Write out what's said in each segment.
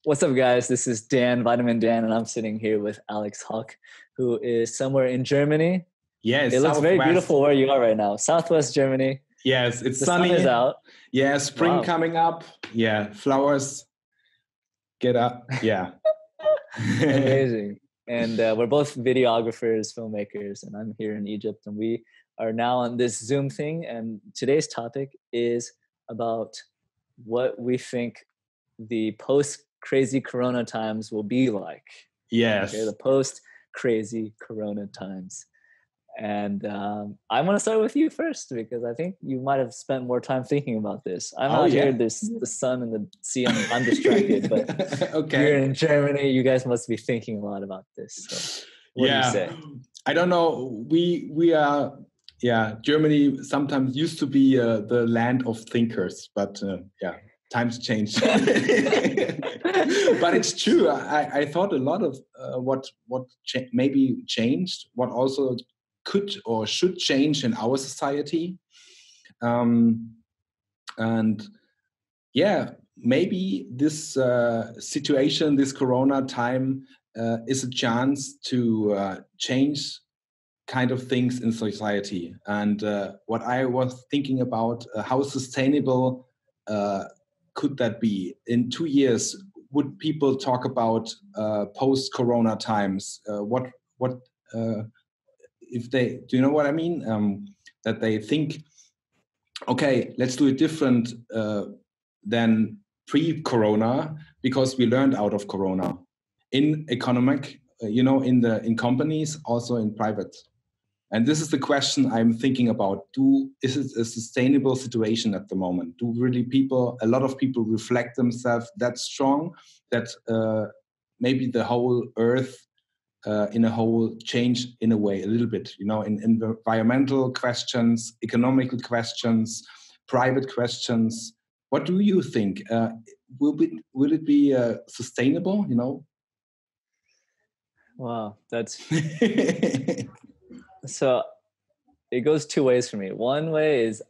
What's up, guys? This is Dan, Vitamin Dan, and I'm sitting here with Alex Huck, who is somewhere in Germany. Yes, It looks very beautiful where you are right now. Southwest Germany. Yes, it's the sunny. The sun is out. Yeah, spring coming up. Yeah, flowers get up. Yeah. Amazing. And we're both videographers, filmmakers, and I'm here in Egypt. And we are now on this Zoom thing. And today's topic is about what we think the post-crazy Corona times will be like. Yes. Okay, the post-crazy Corona times. And I want to start with you first because I think you might have spent more time thinking about this. I'm out here, there's the sun and the sea, I'm distracted, but okay. Here in Germany, you guys must be thinking a lot about this. So what do you say? I don't know. We are, Germany sometimes used to be the land of thinkers, but times change. But it's true. I thought a lot of what maybe changed, what also could or should change in our society. Maybe this situation, this Corona time is a chance to change kind of things in society. And what I was thinking about, how sustainable could that be? In 2 years, would people talk about post-Corona times? If they, do you know what I mean? That they think, okay, let's do it different than pre-Corona because we learned out of Corona in economic, in companies, also in private. And this is the question I'm thinking about. Is it a sustainable situation at the moment? Do really a lot of people reflect themselves that strong that maybe the whole earth in a whole change in a way, a little bit, in environmental questions, economical questions, private questions. What do you think? Will it be sustainable, Wow, that's... So it goes two ways for me. One way is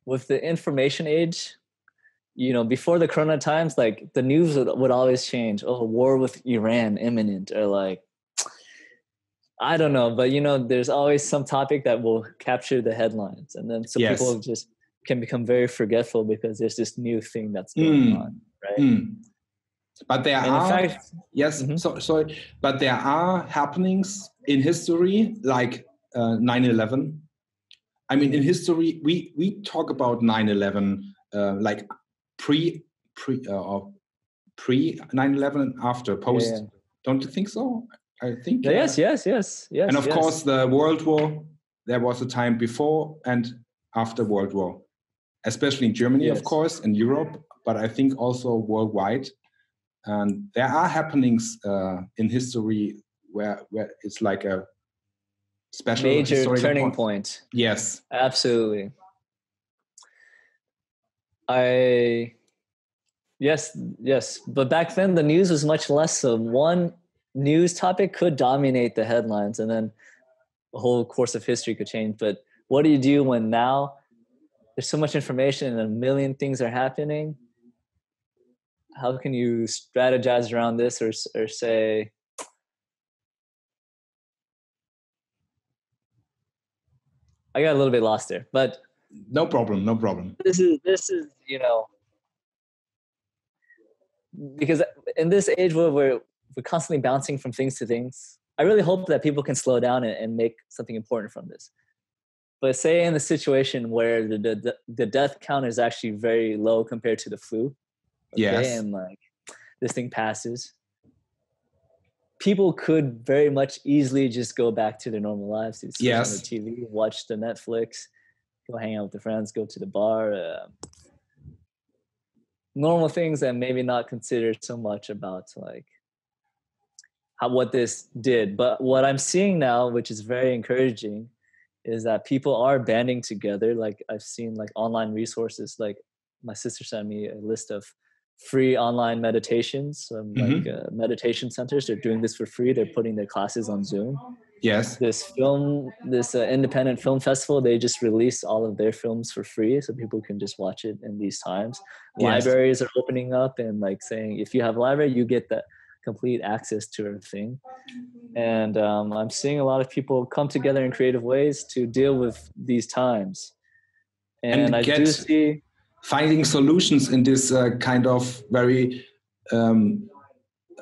with the information age, before the Corona times, like the news would always change. Oh, war with Iran imminent, or like, I don't know, but there's always some topic that will capture the headlines. And then people just can become very forgetful because there's this new thing that's going on, right? But there but there are happenings in history like 9/11. I mean, in history, we talk about 9/11 like pre 9/11 and after, post. Yeah. Don't you think so? I think yes. And of course, the World War. There was a time before and after World War, especially in Germany, of course, in Europe, but I think also worldwide. And there are happenings in history where it's like a special major turning point. Yes, absolutely. Yes. But back then the news was much less so. One news topic could dominate the headlines and then the whole course of history could change. But what do you do when now there's so much information and a million things are happening? How can you strategize around this or say, I got a little bit lost there, but no problem. This is because in this age where we're constantly bouncing from things to things, I really hope that people can slow down and make something important from this. But say in the situation where the death count is actually very low compared to the flu, and like this thing passes, people could very much easily just go back to their normal lives, to switch on the TV, watch the Netflix, go hang out with their friends, go to the bar, normal things that maybe not considered so much about like what this did. But what I'm seeing now, which is very encouraging, is that people are banding together. Like I've seen like online resources, like my sister sent me a list of free online meditations, like meditation centers. They're doing this for free. They're putting their classes on Zoom. Yes. this independent film festival, they just released all of their films for free, so people can just watch it in these times. Yes. Libraries are opening up and like saying, if you have a library, you get that complete access to everything. And I'm seeing a lot of people come together in creative ways to deal with these times. And I do see finding solutions in this kind of very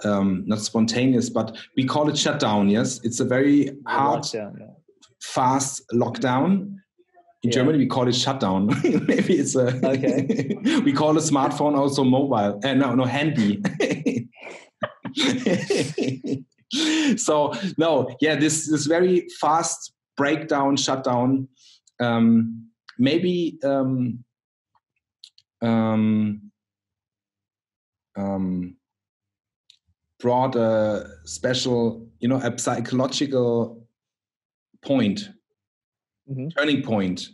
not spontaneous, but we call it shutdown. Yes, it's a very hard, lockdown, fast lockdown. In Germany, we call it shutdown. Maybe it's a. Okay. We call a smartphone also mobile. No, handy. So no, yeah, this very fast breakdown, shutdown. Maybe. Brought a special, a psychological point, turning point.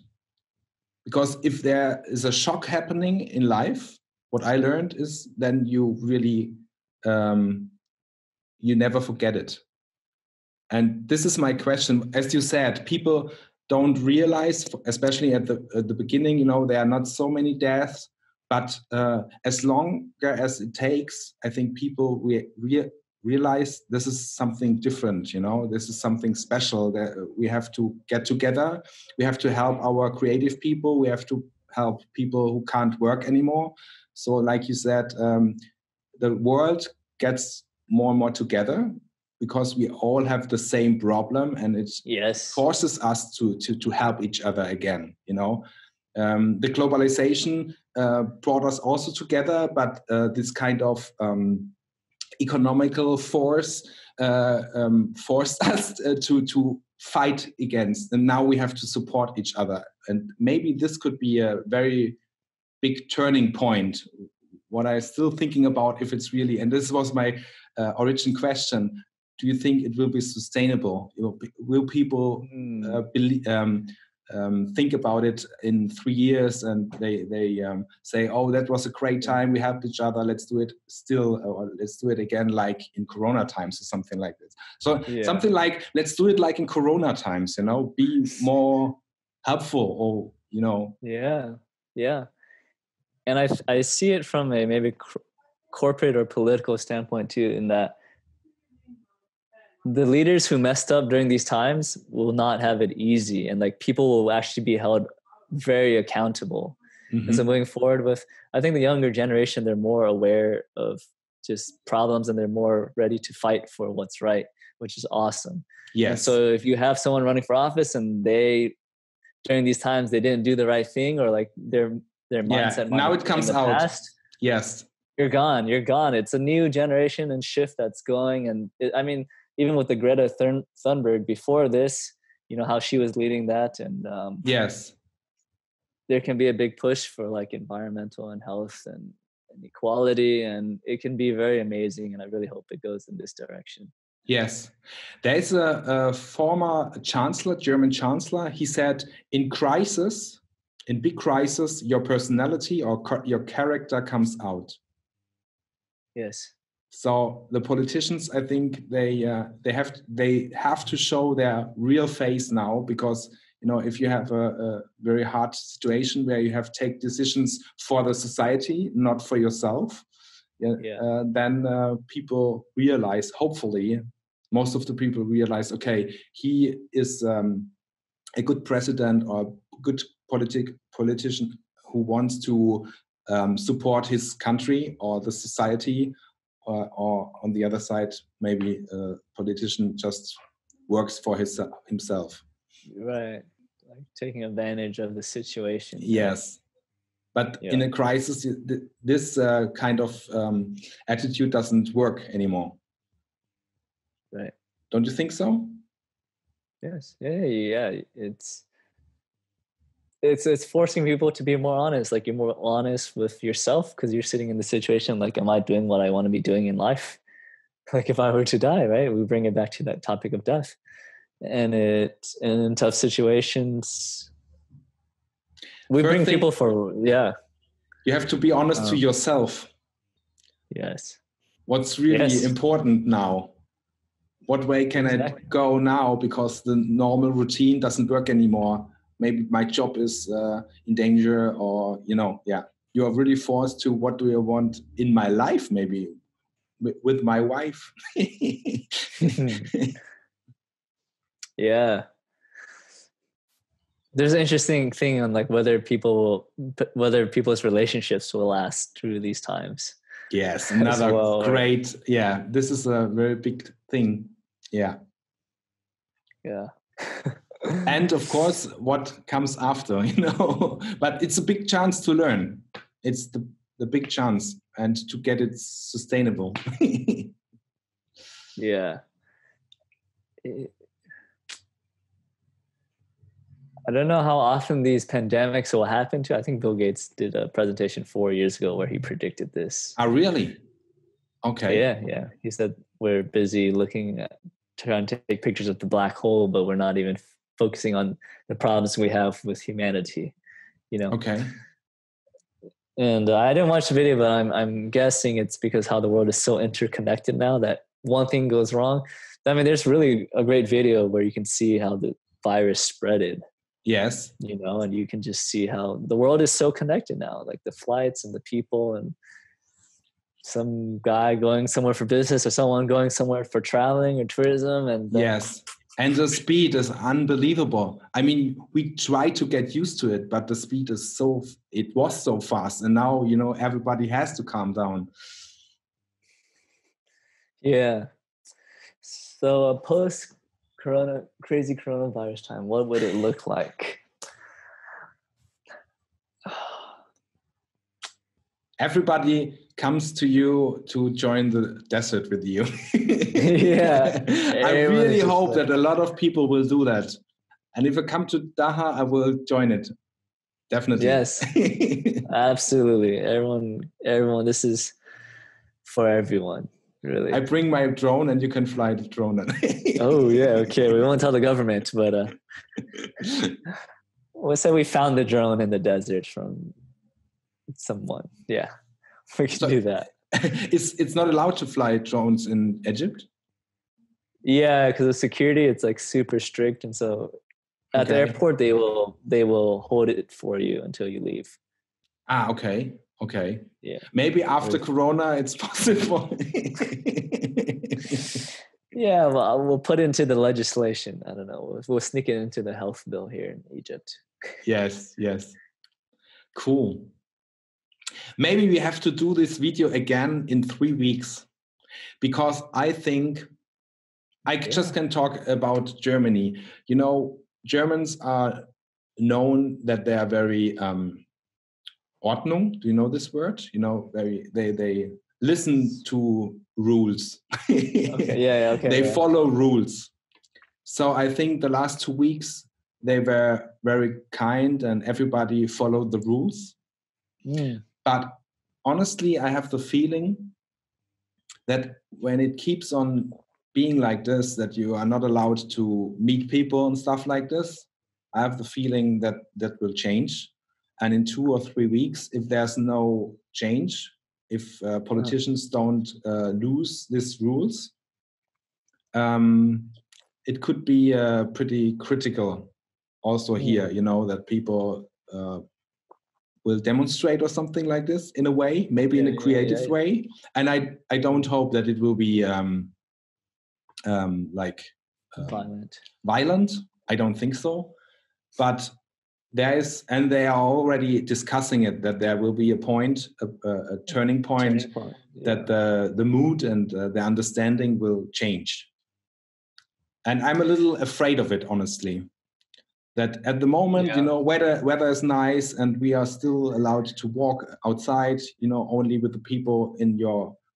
Because if there is a shock happening in life, what I learned is then you really, you never forget it. And this is my question. As you said, people don't realize, especially at the beginning, there are not so many deaths. But as long as it takes, I think people realize this is something different. This is something special that we have to get together. We have to help our creative people. We have to help people who can't work anymore. So, like you said, the world gets more and more together because we all have the same problem, and it forces us to help each other again. The globalization brought us also together, but this kind of economical force forced us to fight against, and now we have to support each other. And maybe this could be a very big turning point. What I'm still thinking about, if it's really, and this was my origin question, do you think it will be sustainable? Will people think about it in 3 years and they say, oh, that was a great time, we helped each other, let's do it still, or let's do it again like in Corona times or something like this. So something like, let's do it like in Corona times, be more helpful, or Yeah. And I see it from a maybe corporate or political standpoint too, in that the leaders who messed up during these times will not have it easy, and like people will actually be held very accountable. And so moving forward I think the younger generation, they're more aware of just problems and they're more ready to fight for what's right, which is awesome. Yes. And so if you have someone running for office and during these times, they didn't do the right thing, or like their mindset. Now it comes out. Past, yes. You're gone. It's a new generation and shift that's going. And even with the Greta Thunberg before this, how she was leading that. And yes, there can be a big push for like environmental and health and equality, and it can be very amazing. And I really hope it goes in this direction. Yes. There's a former chancellor, German chancellor. He said, in big crisis, your personality or your character comes out. Yes. So the politicians, I think they have to show their real face now, because if you have a very hard situation where you have to take decisions for the society, not for yourself, then people realize, hopefully, most of the people realize, okay, he is a good president or a good politician who wants to support his country or the society. Or on the other side, maybe a politician just works for himself. Right, like taking advantage of the situation. Yes, but in a crisis, this kind of attitude doesn't work anymore. Right. Don't you think so? Yes. Yeah. It's forcing people to be more honest. Like, you're more honest with yourself because you're sitting in the situation like, am I doing what I want to be doing in life? Like, if I were to die, right? We bring it back to that topic of death. And in tough situations, we bring people for, You have to be honest to yourself. Yes. What's really important now? what way can I go now, because the normal routine doesn't work anymore. Maybe my job is in danger, or you are really forced to, what do I want in my life, maybe with my wife. Yeah. There's an interesting thing on like whether people's relationships will last through these times. Yes, another great. Yeah, this is a very big thing. Yeah. Yeah. And of course, what comes after, but it's a big chance to learn. It's the big chance, and to get it sustainable. Yeah. I don't know how often these pandemics will happen to. I think Bill Gates did a presentation 4 years ago where he predicted this. Oh, really? Okay. Yeah. He said we're busy trying to take pictures of the black hole, but we're not even focusing on the problems we have with humanity. Okay. And I didn't watch the video, but I'm guessing it's because how the world is so interconnected now that one thing goes wrong. I mean, there's really a great video where you can see how the virus spreaded. Yes. And you can just see how the world is so connected now, like the flights and the people, and some guy going somewhere for business or someone going somewhere for traveling or tourism. And yes. And the speed is unbelievable. I mean, we try to get used to it, but the speed is it was so fast. And now, everybody has to calm down. Yeah. So a crazy coronavirus time, what would it look like? Everybody comes to you to join the desert with you. Yeah. I really hope that a lot of people will do that. And if I come to Daha, I will join it. Definitely. Yes. Absolutely. Everyone, this is for everyone, really. I bring my drone and you can fly the drone. Oh, yeah. Okay. We won't tell the government, but we'll say we found the drone in the desert from someone. Yeah. We can do that. It's not allowed to fly drones in Egypt? Yeah, because of security, it's like super strict. And so at the airport, they will hold it for you until you leave. Ah, okay. Yeah. Maybe after Corona, it's possible. Yeah, well, we'll put it into the legislation. I don't know. We'll sneak it into the health bill here in Egypt. Yes. Cool. Maybe we have to do this video again in 3 weeks, because I think I just can talk about Germany. Germans are known that they are very Ordnung. Do you know this word? They listen to rules. Okay. Yeah. Okay. They follow rules. So I think the last 2 weeks they were very kind and everybody followed the rules. Mm. But honestly, I have the feeling that when it keeps on being like this, that you are not allowed to meet people and stuff like this, I have the feeling that will change. And in 2 or 3 weeks, if there's no change, if politicians don't lose these rules, it could be pretty critical also here, that people will demonstrate or something like this in a way, maybe in a creative way. And I don't hope that it will be violent. I don't think so. But they are already discussing it, that there will be a point, a turning point, that the mood and the understanding will change. And I'm a little afraid of it, honestly. That at the moment, weather is nice and we are still allowed to walk outside, only with the people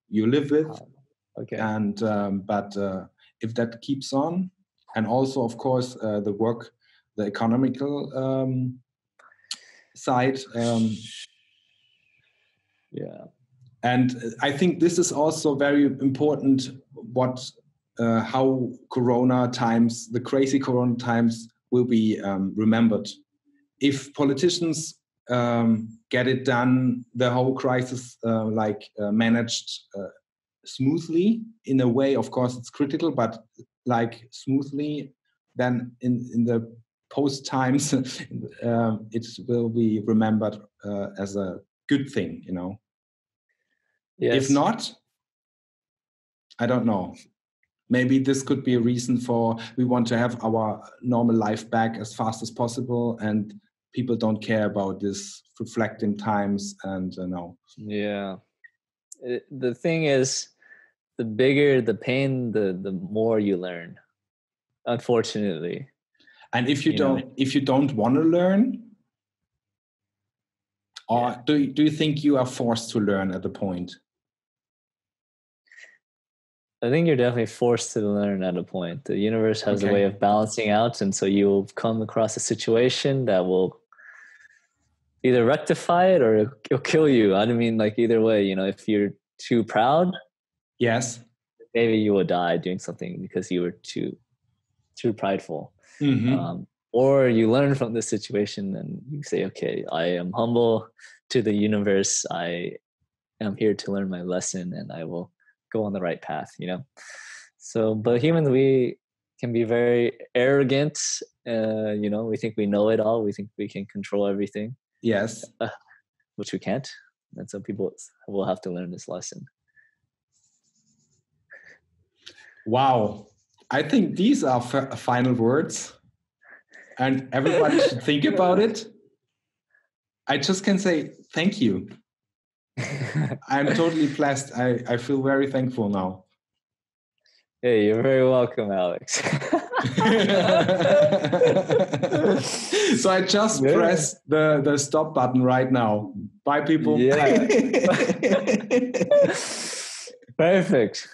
you live with. Okay. And but if that keeps on, and also of course the economical side. And I think this is also very important. How Corona times, the crazy Corona times, will be remembered. If politicians get it done, the whole crisis managed smoothly in a way. Of course, it's critical, but like smoothly, then in the post times, it will be remembered as a good thing, you know. Yes. If not, I don't know. Maybe this could be a reason for we want to have our normal life back as fast as possible, and people don't care about this reflecting times and no. Yeah. The thing is, the bigger the pain, the more you learn, unfortunately. And if you don't want to learn, or do you think you are forced to learn at the point? I think you're definitely forced to learn at a point. The universe has a way of balancing out, and so you'll come across a situation that will either rectify it or it'll kill you. I mean, like either way, you know, if you're too proud, yes, maybe you will die doing something because you were too prideful. Mm-hmm. Or you learn from this situation and you say, okay, I am humble to the universe. I am here to learn my lesson and I will go on the right path, you know? So, but humans, we can be very arrogant. You know, we think we know it all. We think we can control everything. Yes. Which we can't. And so people will have to learn this lesson. Wow. I think these are final words. And everybody should think about it. I just can say thank you. I'm totally blessed. I feel very thankful now. Hey, you're very welcome, Alex. So I just press the stop button right now. Bye, people. Yeah. Perfect.